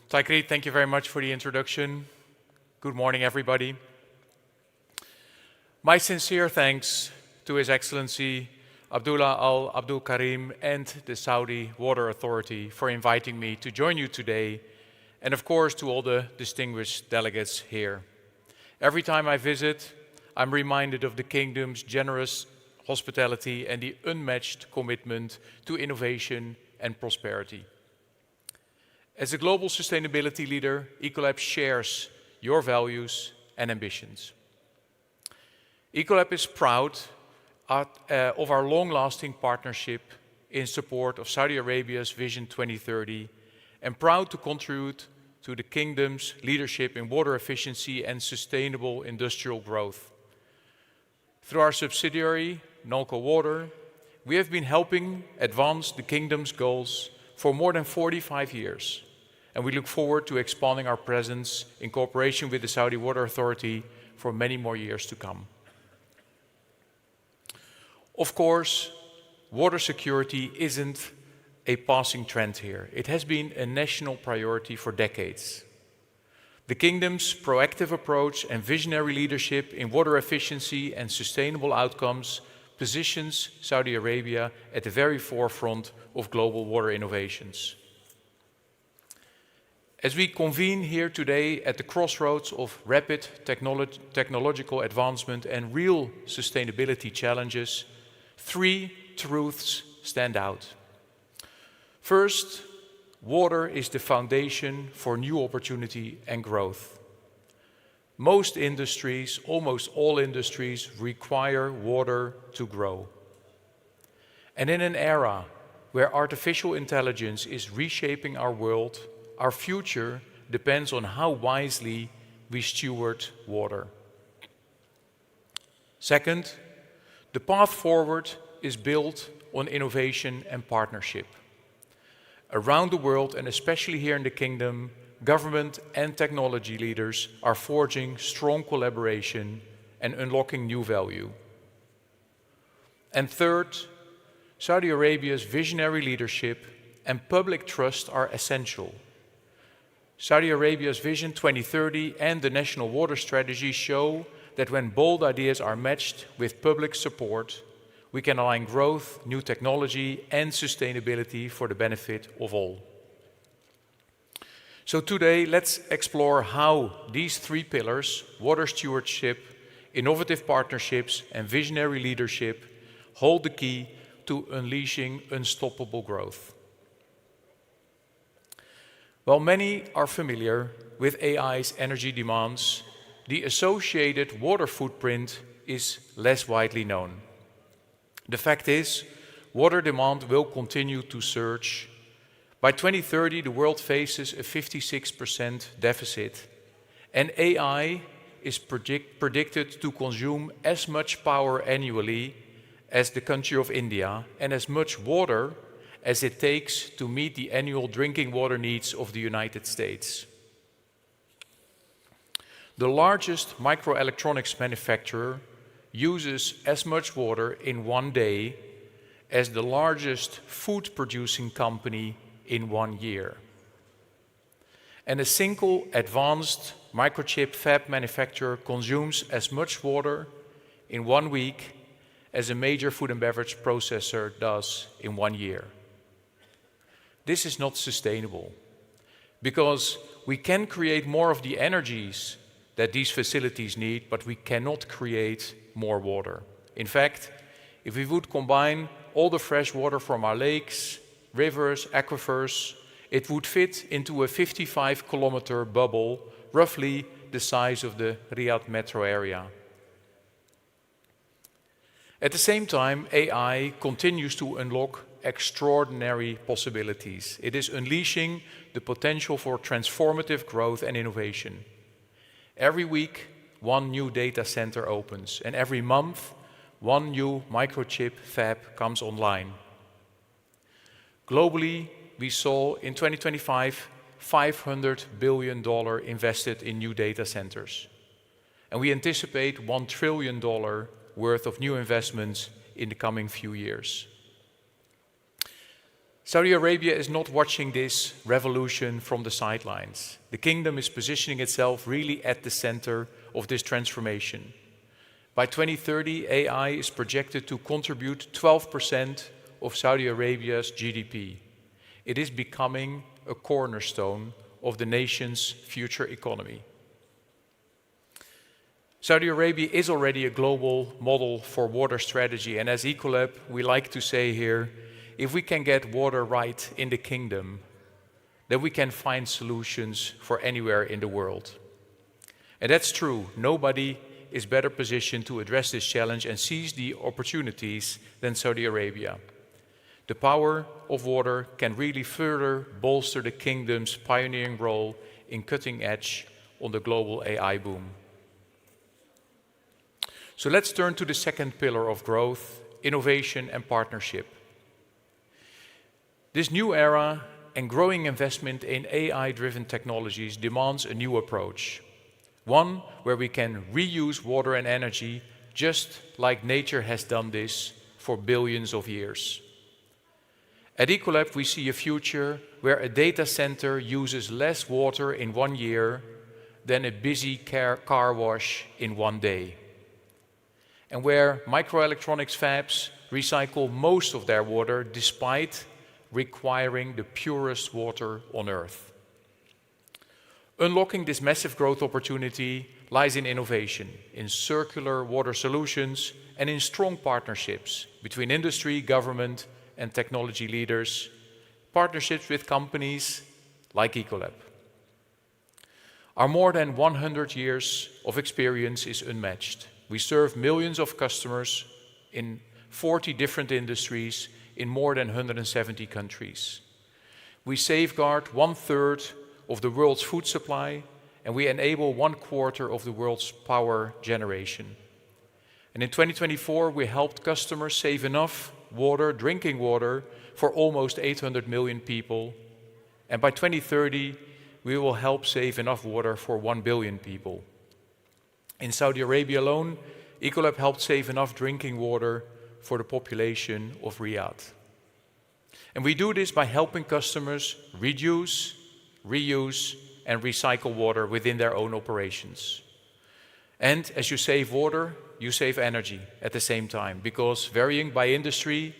Taikri, thank you very much for the introduction. Good morning, everybody. My sincere thanks to His Excellency Abdullah Al Abdul Karim and the Saudi Water Authority for inviting me to join you today, and of course to all the distinguished delegates here. Every time I visit, I'm reminded of the Kingdom's generous hospitality and the unmatched commitment to innovation and prosperity. As a global sustainability leader, Ecolab shares your values and ambitions. Ecolab is proud of our long-lasting partnership in support of Saudi Arabia's Vision 2030 and proud to contribute to the Kingdom's leadership in water efficiency and sustainable industrial growth. Through our subsidiary, Nalco Water, we have been helping advance the Kingdom's goals for more than 45 years, and we look forward to expanding our presence in cooperation with the Saudi Water Authority for many more years to come. Of course, water security isn't a passing trend here. It has been a national priority for decades. The Kingdom's proactive approach and visionary leadership in water efficiency and sustainable outcomes positions Saudi Arabia at the very forefront of global water innovations. As we convene here today at the crossroads of rapid technological advancement and real sustainability challenges, three truths stand out. First, water is the foundation for new opportunity and growth. Most industries, almost all industries, require water to grow. And in an era where artificial intelligence is reshaping our world, our future depends on how wisely we steward water. Second, the path forward is built on innovation and partnership. Around the world, and especially here in the Kingdom, government and technology leaders are forging strong collaboration and unlocking new value. And third, Saudi Arabia's visionary leadership and public trust are essential. Saudi Arabia's Vision 2030 and the National Water Strategy show that when bold ideas are matched with public support, we can align growth, new technology, and sustainability for the benefit of all. So today, let's explore how these three pillars, water stewardship, innovative partnerships, and visionary leadership, hold the key to unleashing unstoppable growth. While many are familiar with AI's energy demands, the associated water footprint is less widely known. The fact is, water demand will continue to surge. By 2030, the world faces a 56% deficit, and AI is predicted to consume as much power annually as the country of India and as much water as it takes to meet the annual drinking water needs of the United States. The largest microelectronics manufacturer uses as much water in one day as the largest food-producing company in 1 year. And a single advanced microchip fab manufacturer consumes as much water in 1 week as a major food and beverage processor does in 1 year. This is not sustainable because we can create more of the energies that these facilities need, but we cannot create more water. In fact, if we would combine all the fresh water from our lakes, rivers, aquifers, it would fit into a 55-kilometer bubble, roughly the size of the Riyadh metro area. At the same time, AI continues to unlock extraordinary possibilities. It is unleashing the potential for transformative growth and innovation. Every week, one new data center opens, and every month, one new microchip fab comes online. Globally, we saw in 2025 $500 billion invested in new data centers, and we anticipate $1 trillion worth of new investments in the coming few years. Saudi Arabia is not watching this revolution from the sidelines. The kingdom is positioning itself really at the center of this transformation. By 2030, AI is projected to contribute 12% of Saudi Arabia's GDP. It is becoming a cornerstone of the nation's future economy. Saudi Arabia is already a global model for water strategy, and as Ecolab, we like to say here, if we can get water right in the kingdom, then we can find solutions for anywhere in the world. And that's true. Nobody is better positioned to address this challenge and seize the opportunities than Saudi Arabia. The power of water can really further bolster the kingdom's pioneering role in cutting edge on the global AI boom. So let's turn to the second pillar of growth, innovation and partnership. This new era and growing investment in AI-driven technologies demands a new approach. One where we can reuse water and energy just like nature has done this for billions of years. At Ecolab, we see a future where a data center uses less water in 1 year than a busy car wash in 1 day. And where microelectronics fabs recycle most of their water despite requiring the purest water on Earth. Unlocking this massive growth opportunity lies in innovation, in circular water solutions, and in strong partnerships between industry, government, and technology leaders, partnerships with companies like Ecolab. Our more than 100 years of experience is unmatched. We serve millions of customers in 40 different industries in more than 170 countries. We safeguard 1/3 of the world's food supply, and we enable 1/4 of the world's power generation. And in 2024, we helped customers save enough water, drinking water, for almost 800 million people. And by 2030, we will help save enough water for 1 billion people. In Saudi Arabia alone, Ecolab helped save enough drinking water for the population of Riyadh. And we do this by helping customers reduce, reuse, and recycle water within their own operations. And as you save water, you save energy at the same time, because varying by industry,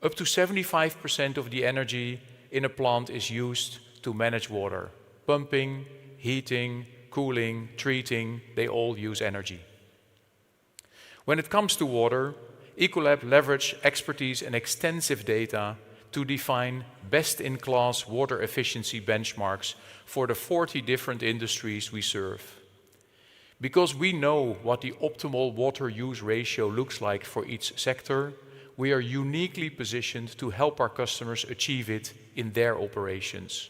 up to 75% of the energy in a plant is used to manage water. Pumping, heating, cooling, treating, they all use energy. When it comes to water, Ecolab leveraged expertise and extensive data to define best-in-class water efficiency benchmarks for the 40 different industries we serve. Because we know what the optimal water use ratio looks like for each sector, we are uniquely positioned to help our customers achieve it in their operations,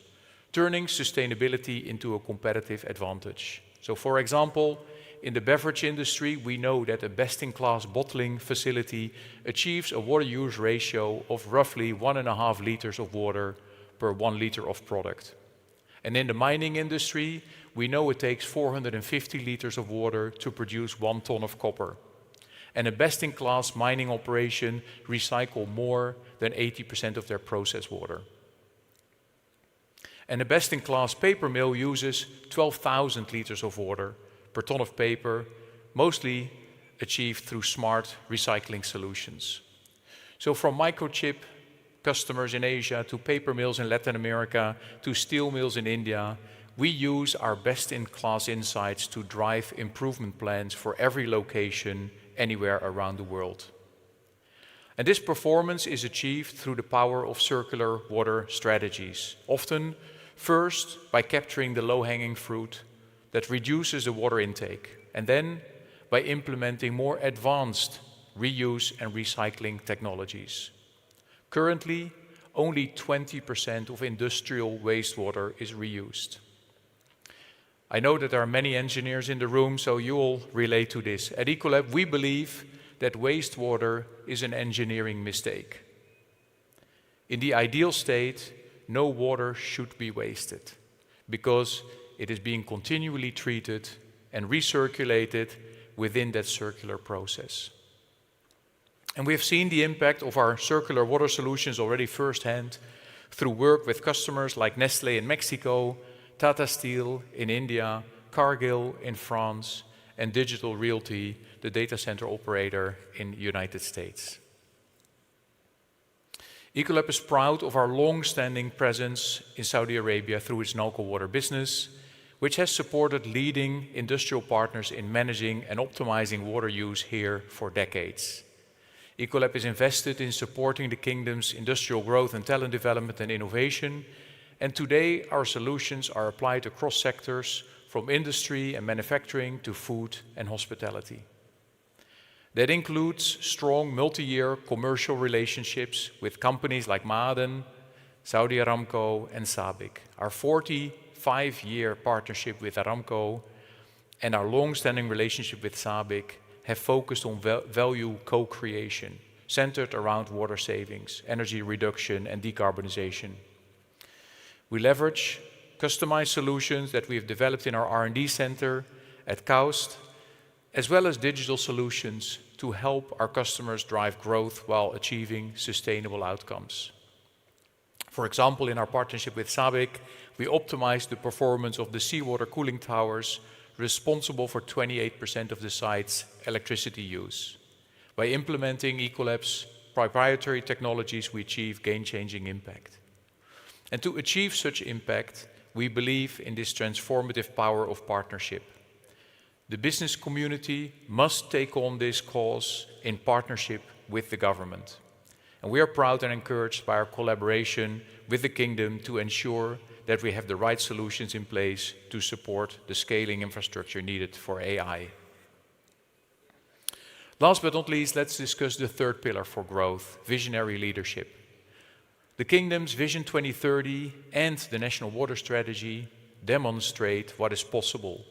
turning sustainability into a competitive advantage. So for example, in the beverage industry, we know that a best-in-class bottling facility achieves a water use ratio of roughly 1.5 liters of water per 1 liter of product. And in the mining industry, we know it takes 450 liters of water to produce 1 ton of copper. And a best-in-class mining operation recycle more than 80% of their process water. And a best-in-class paper mill uses 12,000 liters of water per ton of paper, mostly achieved through smart recycling solutions. So from microchip customers in Asia to paper mills in Latin America to steel mills in India, we use our best-in-class insights to drive improvement plans for every location anywhere around the world. And this performance is achieved through the power of circular water strategies, often first by capturing the low-hanging fruit that reduces the water intake, and then by implementing more advanced reuse and recycling technologies. Currently, only 20% of industrial wastewater is reused. I know that there are many engineers in the room, so you will relate to this. At Ecolab, we believe that wastewater is an engineering mistake. In the ideal state, no water should be wasted because it is being continually treated and recirculated within that circular process. And we have seen the impact of our circular water solutions already firsthand through work with customers like Nestlé in Mexico, Tata Steel in India, Cargill in France, and Digital Realty, the data center operator in the United States. Ecolab is proud of our long-standing presence in Saudi Arabia through its Nalco water business, which has supported leading industrial partners in managing and optimizing water use here for decades. Ecolab is invested in supporting the kingdom's industrial growth and talent development and innovation, and today our solutions are applied across sectors from industry and manufacturing to food and hospitality. That includes strong multi-year commercial relationships with companies like Ma'aden, Saudi Aramco and SABIC. Our 45-year partnership with Aramco and our long-standing relationship with SABIC have focused on value co-creation, centered around water savings, energy reduction and decarbonization. We leverage customized solutions that we have developed in our R&D center at KAUST, as well as digital solutions to help our customers drive growth while achieving sustainable outcomes. For example, in our partnership with SABIC, we optimized the performance of the seawater cooling towers responsible for 28% of the site's electricity use. By implementing Ecolab's proprietary technologies, we achieve game-changing impact. And to achieve such impact, we believe in this transformative power of partnership. The business community must take on this cause in partnership with the government. And we are proud and encouraged by our collaboration with the Kingdom to ensure that we have the right solutions in place to support the scaling infrastructure needed for AI. Last but not least, let's discuss the third pillar for growth, visionary leadership. The Kingdom's Vision 2030 and the National Water Strategy demonstrate what is possible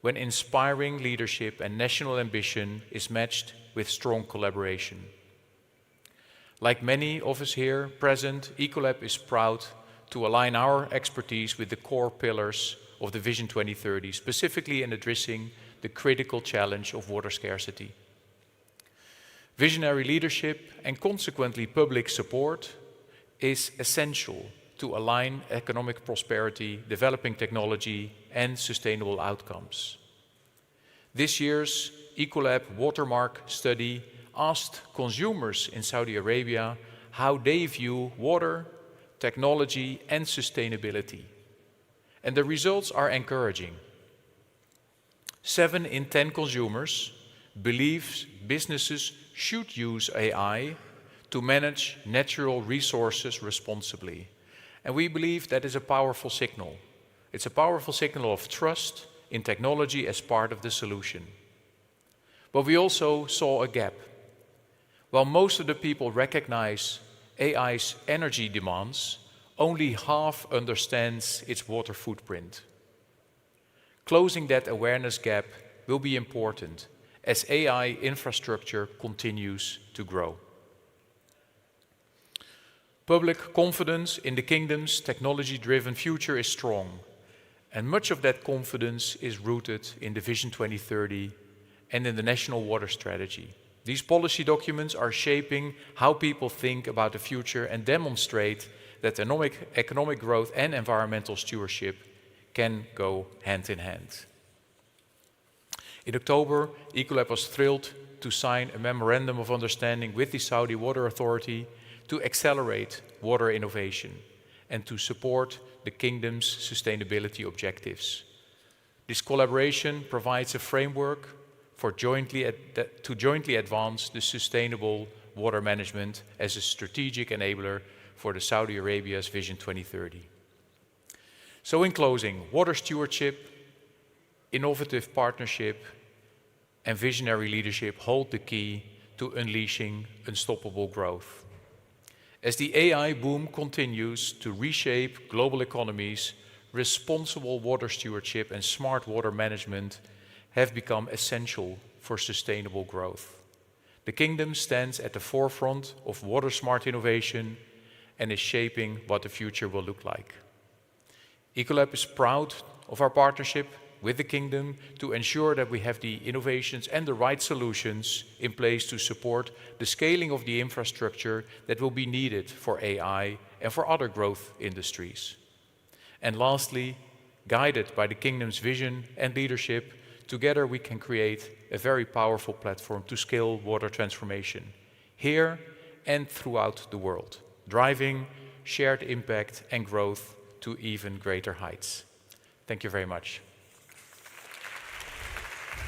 when inspiring leadership and national ambition is matched with strong collaboration. Like many of us here present, Ecolab is proud to align our expertise with the core pillars of the Vision 2030, specifically in addressing the critical challenge of water scarcity. Visionary leadership and consequently public support is essential to align economic prosperity, developing technology, and sustainable outcomes. This year's Ecolab Watermark study asked consumers in Saudi Arabia how they view water, technology, and sustainability. And the results are encouraging. 7 in 10 consumers believe businesses should use AI to manage natural resources responsibly. And we believe that is a powerful signal. It's a powerful signal of trust in technology as part of the solution. But we also saw a gap. While most of the people recognize AI's energy demands, only half understands its water footprint. Closing that awareness gap will be important as AI infrastructure continues to grow. Public confidence in the Kingdom's technology-driven future is strong, and much of that confidence is rooted in the Vision 2030 and in the National Water Strategy. These policy documents are shaping how people think about the future and demonstrate that economic growth and environmental stewardship can go hand in hand. In October, Ecolab was thrilled to sign a memorandum of understanding with the Saudi Water Authority to accelerate water innovation and to support the Kingdom's sustainability objectives. This collaboration provides a framework for jointly advance the sustainable water management as a strategic enabler for the Saudi Arabia's Vision 2030. So in closing, water stewardship, innovative partnership, and visionary leadership hold the key to unleashing unstoppable growth. As the AI boom continues to reshape global economies, responsible water stewardship and smart water management have become essential for sustainable growth. The Kingdom stands at the forefront of water-smart innovation and is shaping what the future will look like. Ecolab is proud of our partnership with the Kingdom to ensure that we have the innovations and the right solutions in place to support the scaling of the infrastructure that will be needed for AI and for other growth industries. And lastly, guided by the Kingdom's vision and leadership, together we can create a very powerful platform to scale water transformation here and throughout the world, driving shared impact and growth to even greater heights. Thank you very much.